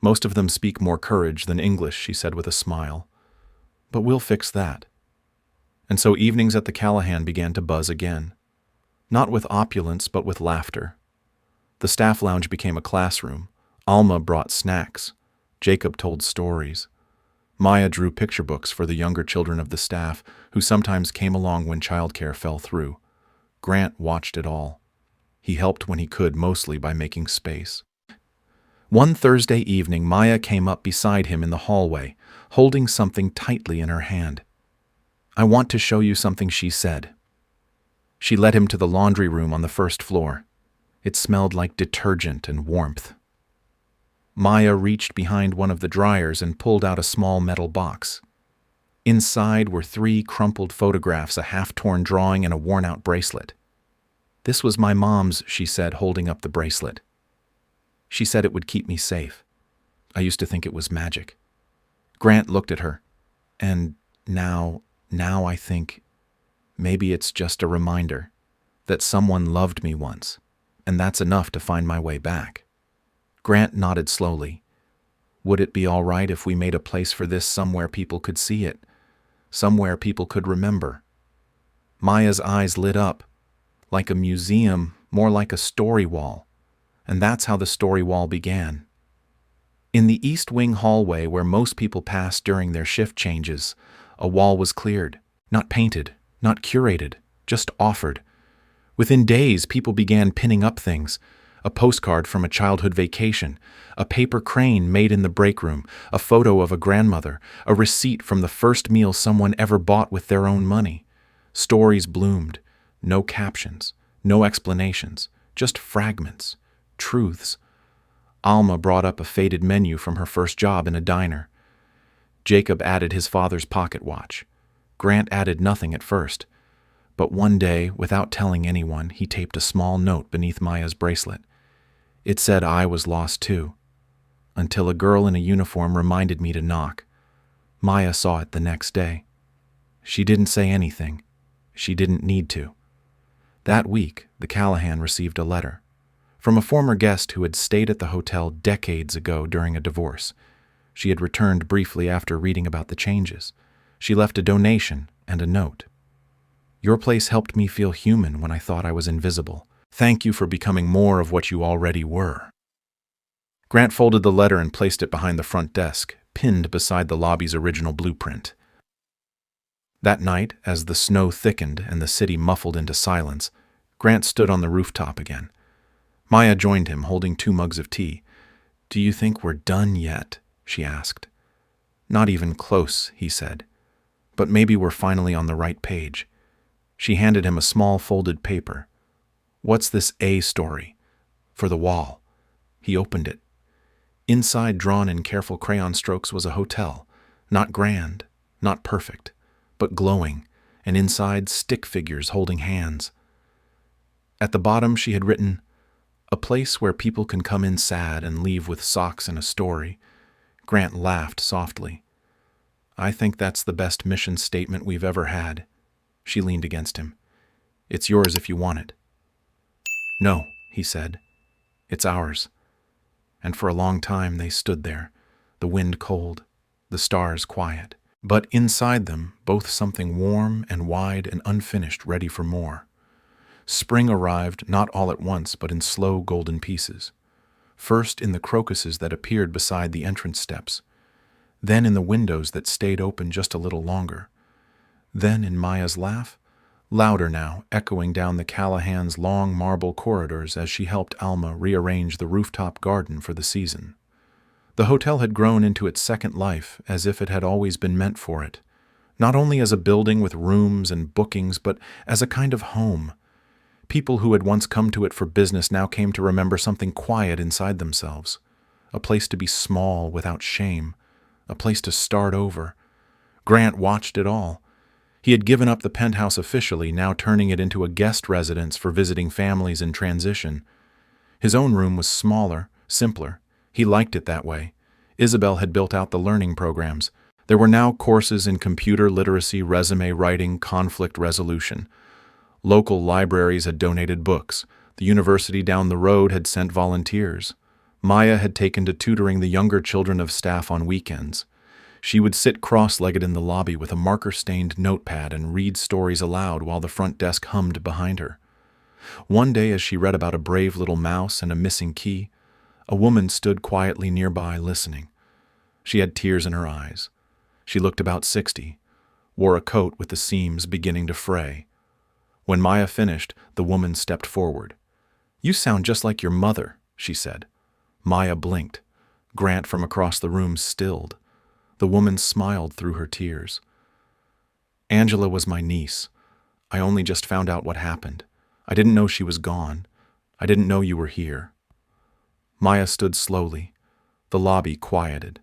"Most of them speak more courage than English," she said with a smile. "But we'll fix that." And so evenings at the Callahan began to buzz again. Not with opulence, but with laughter. The staff lounge became a classroom. Alma brought snacks. Jacob told stories. Maya drew picture books for the younger children of the staff, who sometimes came along when childcare fell through. Grant watched it all. He helped when he could, mostly by making space. One Thursday evening, Maya came up beside him in the hallway, holding something tightly in her hand. "I want to show you something," she said. She led him to the laundry room on the first floor. It smelled like detergent and warmth. Maya reached behind one of the dryers and pulled out a small metal box. Inside were 3 crumpled photographs, a half-torn drawing, and a worn-out bracelet. "This was my mom's," she said, holding up the bracelet. "She said it would keep me safe. I used to think it was magic." Grant looked at her. "And now I think maybe it's just a reminder that someone loved me once, and that's enough to find my way back." Grant nodded slowly. "Would it be all right if we made a place for this somewhere people could see it, somewhere people could remember?" Maya's eyes lit up. "Like a museum, more like a story wall. And that's how the story wall began. In the East Wing hallway where most people passed during their shift changes, a wall was cleared. Not painted, not curated, just offered. Within days, people began pinning up things. A postcard from a childhood vacation, a paper crane made in the break room, a photo of a grandmother, a receipt from the first meal someone ever bought with their own money. Stories bloomed. No captions, no explanations, just fragments, truths. Alma brought up a faded menu from her first job in a diner. Jacob added his father's pocket watch. Grant added nothing at first. But one day, without telling anyone, he taped a small note beneath Maya's bracelet. It said I was lost too, until a girl in a uniform reminded me to knock. Maya saw it the next day. She didn't say anything. She didn't need to. That week, the Callahan received a letter from a former guest who had stayed at the hotel decades ago during a divorce. She had returned briefly after reading about the changes. She left a donation and a note. Your place helped me feel human when I thought I was invisible. Thank you for becoming more of what you already were. Grant folded the letter and placed it behind the front desk, pinned beside the lobby's original blueprint. That night, as the snow thickened and the city muffled into silence, Grant stood on the rooftop again. Maya joined him, holding 2 mugs of tea. Do you think we're done yet? She asked. Not even close, he said. But maybe we're finally on the right page. She handed him a small folded paper. What's this A story? For the wall. He opened it. Inside, drawn in careful crayon strokes, was a hotel. Not grand, not perfect, but glowing, and inside stick figures holding hands. At the bottom she had written, a place where people can come in sad and leave with socks and a story. Grant laughed softly. I think that's the best mission statement we've ever had. She leaned against him. It's yours if you want it. No, he said. It's ours. And for a long time they stood there, the wind cold, the stars quiet. But inside them, both something warm and wide and unfinished, ready for more. Spring arrived, not all at once, but in slow golden pieces. First in the crocuses that appeared beside the entrance steps. Then in the windows that stayed open just a little longer. Then in Maya's laugh, louder now, echoing down the Callahan's long marble corridors as she helped Alma rearrange the rooftop garden for the season. The hotel had grown into its second life, as if it had always been meant for it, not only as a building with rooms and bookings, but as a kind of home. People who had once come to it for business now came to remember something quiet inside themselves, a place to be small without shame, a place to start over. Grant watched it all. He had given up the penthouse officially, now turning it into a guest residence for visiting families in transition. His own room was smaller, simpler. He liked it that way. Isabel had built out the learning programs. There were now courses in computer literacy, resume writing, conflict resolution. Local libraries had donated books. The university down the road had sent volunteers. Maya had taken to tutoring the younger children of staff on weekends. She would sit cross-legged in the lobby with a marker-stained notepad and read stories aloud while the front desk hummed behind her. One day, as she read about a brave little mouse and a missing key, a woman stood quietly nearby listening. She had tears in her eyes. She looked about 60, wore a coat with the seams beginning to fray. When Maya finished, the woman stepped forward. You sound just like your mother, she said. Maya blinked. Grant from across the room stilled. The woman smiled through her tears. Angela was my niece. I only just found out what happened. I didn't know she was gone. I didn't know you were here. Maya stood slowly. The lobby quieted.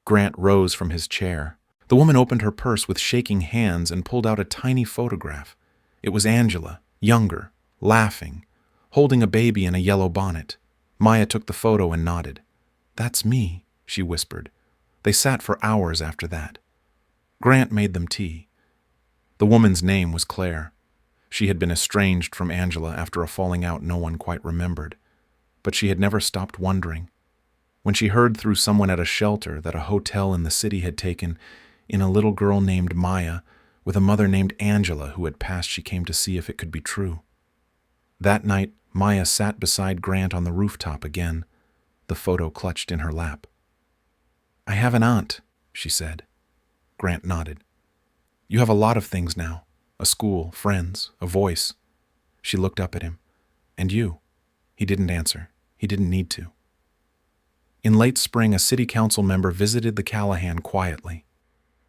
Grant rose from his chair. The woman opened her purse with shaking hands and pulled out a tiny photograph. It was Angela, younger, laughing, holding a baby in a yellow bonnet. Maya took the photo and nodded. That's me, she whispered. They sat for hours after that. Grant made them tea. The woman's name was Claire. She had been estranged from Angela after a falling out no one quite remembered. But she had never stopped wondering. When she heard through someone at a shelter that a hotel in the city had taken in a little girl named Maya with a mother named Angela who had passed, she came to see if it could be true. That night, Maya sat beside Grant on the rooftop again, the photo clutched in her lap. "I have an aunt," she said. Grant nodded. "You have a lot of things now. A school, friends, a voice." She looked up at him. "And you?" He didn't answer. He didn't need to. In late spring, a city council member visited the Callahan quietly.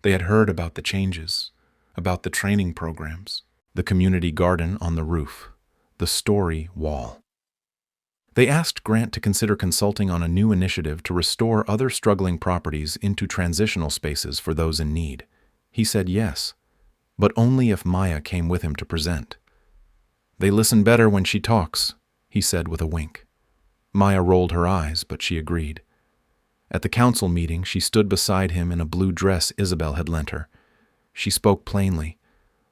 They had heard about the changes, about the training programs, the community garden on the roof, the story wall. They asked Grant to consider consulting on a new initiative to restore other struggling properties into transitional spaces for those in need. He said yes, but only if Maya came with him to present. "They listen better when she talks," he said with a wink. Maya rolled her eyes, but she agreed. At the council meeting, she stood beside him in a blue dress Isabel had lent her. She spoke plainly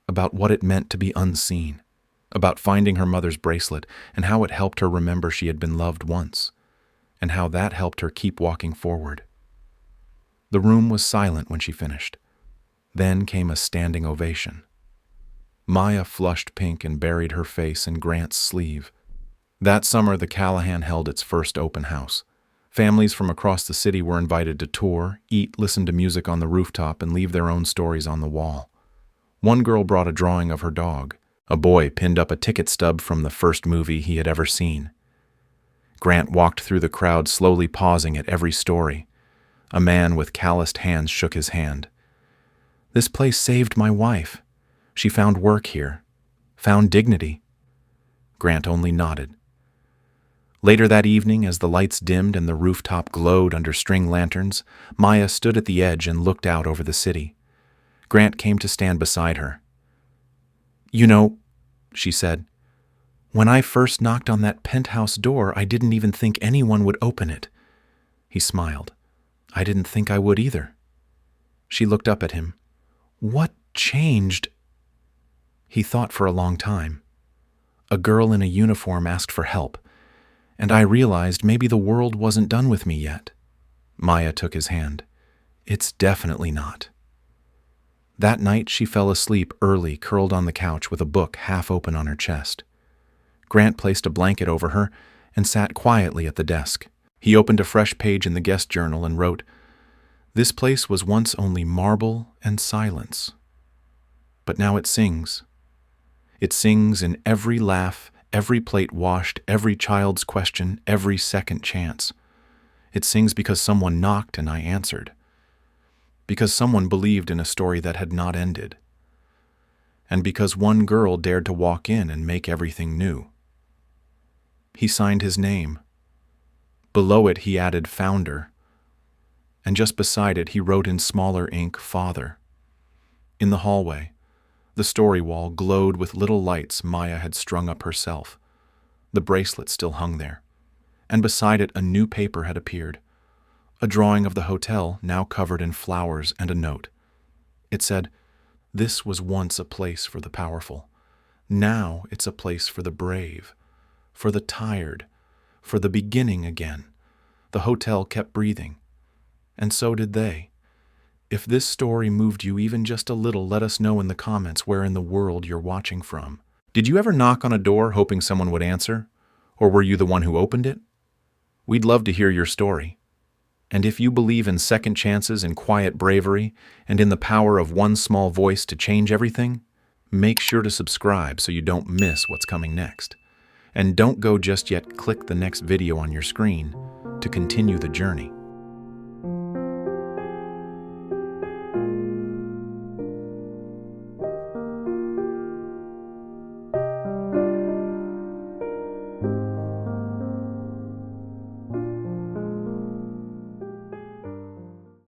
about what it meant to be unseen, about finding her mother's bracelet and how it helped her remember she had been loved once, and how that helped her keep walking forward. The room was silent when she finished. Then came a standing ovation. Maya flushed pink and buried her face in Grant's sleeve. That summer, the Callahan held its first open house. Families from across the city were invited to tour, eat, listen to music on the rooftop, and leave their own stories on the wall. One girl brought a drawing of her dog. A boy pinned up a ticket stub from the first movie he had ever seen. Grant walked through the crowd, slowly pausing at every story. A man with calloused hands shook his hand. "This place saved my wife. She found work here, found dignity." Grant only nodded. Later that evening, as the lights dimmed and the rooftop glowed under string lanterns, Maya stood at the edge and looked out over the city. Grant came to stand beside her. "You know," she said, "when I first knocked on that penthouse door, I didn't even think anyone would open it." He smiled. "I didn't think I would either." She looked up at him. "What changed?" He thought for a long time. A girl in a uniform asked for help, and I realized maybe the world wasn't done with me yet. Maya took his hand. "It's definitely not." That night she fell asleep early, curled on the couch with a book half open on her chest. Grant placed a blanket over her and sat quietly at the desk. He opened a fresh page in the guest journal and wrote, "This place was once only marble and silence. But now it sings. It sings in every laugh, every plate washed, every child's question, every second chance. It sings because someone knocked and I answered. Because someone believed in a story that had not ended. And because one girl dared to walk in and make everything new." He signed his name. Below it he added "Founder," and just beside it he wrote in smaller ink "Father." In the hallway, the story wall glowed with little lights Maya had strung up herself. The bracelet still hung there, and beside it a new paper had appeared. A drawing of the hotel, now covered in flowers, and a note. It said, "This was once a place for the powerful. Now it's a place for the brave, for the tired, for the beginning again." The hotel kept breathing, and so did they. If this story moved you even just a little, let us know in the comments where in the world you're watching from. Did you ever knock on a door hoping someone would answer? Or were you the one who opened it? We'd love to hear your story. And if you believe in second chances and quiet bravery, and in the power of one small voice to change everything, make sure to subscribe so you don't miss what's coming next. And don't go just yet, click the next video on your screen to continue the journey.